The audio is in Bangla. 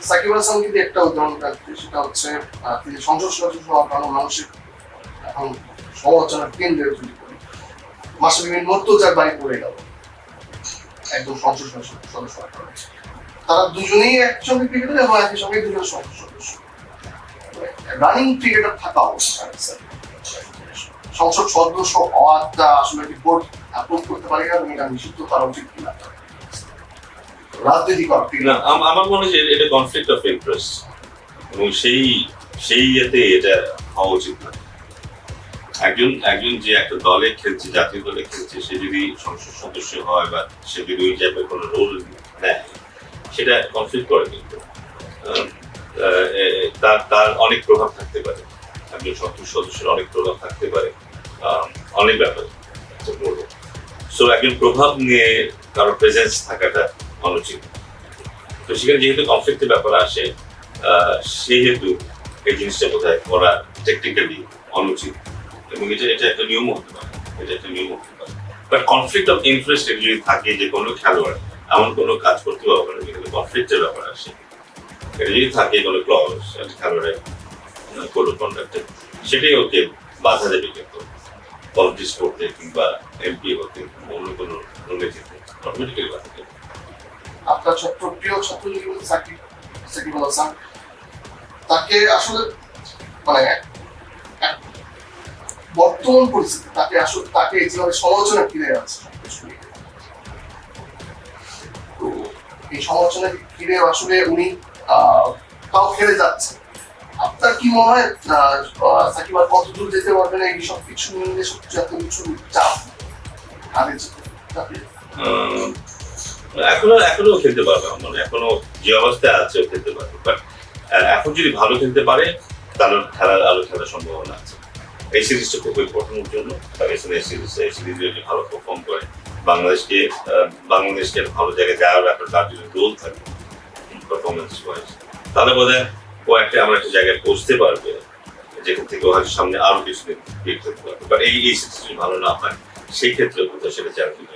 সাকিব আল হাসান কিন্তু একটা উদাহরণ রাখতে, সেটা হচ্ছে তিনি সংসদ সদস্য হওয়ার কারণে মানসিক এখন সমালোচনার কেন্দ্রে তৈরি করে মাসে বিভিন্ন মর্তুজার বাড়ি পড়ে গেল একদম সংসদ সদস্য হওয়ার কারণে। তারা দুজনেই একসঙ্গে ক্রিকেটার এবং একই সঙ্গে দুজন সংসদ সদস্য, রানিং ক্রিকেটার থাকা অবস্থায় সংসদ সদস্য হওয়াটা আসলে কি বোর্ড অ্যাপ্রুভ করতে পারে না, এবং এটা নিষিদ্ধ করা উচিত কিনা রাজনীতি করা? আমার মনে হয় এটা কনফ্লিক্ট অফ ইন্টারেস্ট, এবং সেই ইয়েতে এটা হওয়া উচিত না। একজন যে একটা দলে খেলছে, জাতীয় দলে খেলছে, সে যদি সংসদ সদস্য হয় বা সে যদি ওই টাইপের কোনো রোল নেয়, সেটা কনফ্লিক্ট করে। কিন্তু তার অনেক প্রভাব থাকতে পারে, একজন সংসদ সদস্যের অনেক প্রভাব থাকতে পারে অনেক ব্যাপারে। সো একজন প্রভাব নিয়ে কারো প্রেজেন্স থাকাটা অনুচিত। তো সেখানে যেহেতু কনফ্লিক্টের ব্যাপার আসে, সেহেতু এই জিনিসটা বোধহয় করা টেকনিক্যালি অনুচিত, এবং এটা একটা নিয়ম হতে পারে, বাট কনফ্লিক্ট অফ ইন্টারেস্ট যদি থাকে যে কোনো খেলোয়াড় এমন কোনো কাজ করতে পারবে না যেখানে কনফ্লিক্টের ব্যাপার আসে, এটা যদি থাকে কোনো ক্লজ খেলোয়াড়ের কোড অফ কন্ডাক্টে, সেটাই ওকে বাধা দেবে কিন্তু পলিটিক্স করতে কিংবা এমপি হতে, অন্য কোনো রোলে যেতে অটোমেটিক্যালি বাধা দেবে। আপনার প্রিয় ছাত্র যদি বলতে সাকিব আল হাসান, তাকে আসলে মানে বর্তমান পরিস্থিতি তাকে যেভাবে সমালোচনা ঘিরে আছে, এই সমালোচনা ঘিরে আসলে উনি তাও খেলে যাচ্ছে। আপনার কি মনে হয় সাকিব আর কত দূর যেতে পারবে না এই সব কিছু নিয়ে, সবকিছু এত কিছু চাপ এখনো খেলতে পারবে, মানে এখনো যে অবস্থায় আছে খেলতে পারবে, বাট এখন যদি ভালো খেলতে পারে তাহলে খেলার সম্ভাবনা আছে। এই সিরিজটা খুব ইম্পর্টেন্ট জন্য, এই সিরিজে যদি ভালো পারফর্ম করে বাংলাদেশকে ভালো জায়গায় যাওয়ার ব্যাপারে তার যদি রোল থাকে পারফরমেন্স ওয়াইজ, তাহলে বোধহয় ও আমরা একটা জায়গায় পৌঁছতে পারবে যেখান থেকে ও হয়তো সামনে আরো কিছুদিন ক্রিকেট খেলতে পারবে। বাট এই সিরিজ ভালো না হয় সেই ক্ষেত্রে বোধহয় সেটা চ্যালেঞ্জ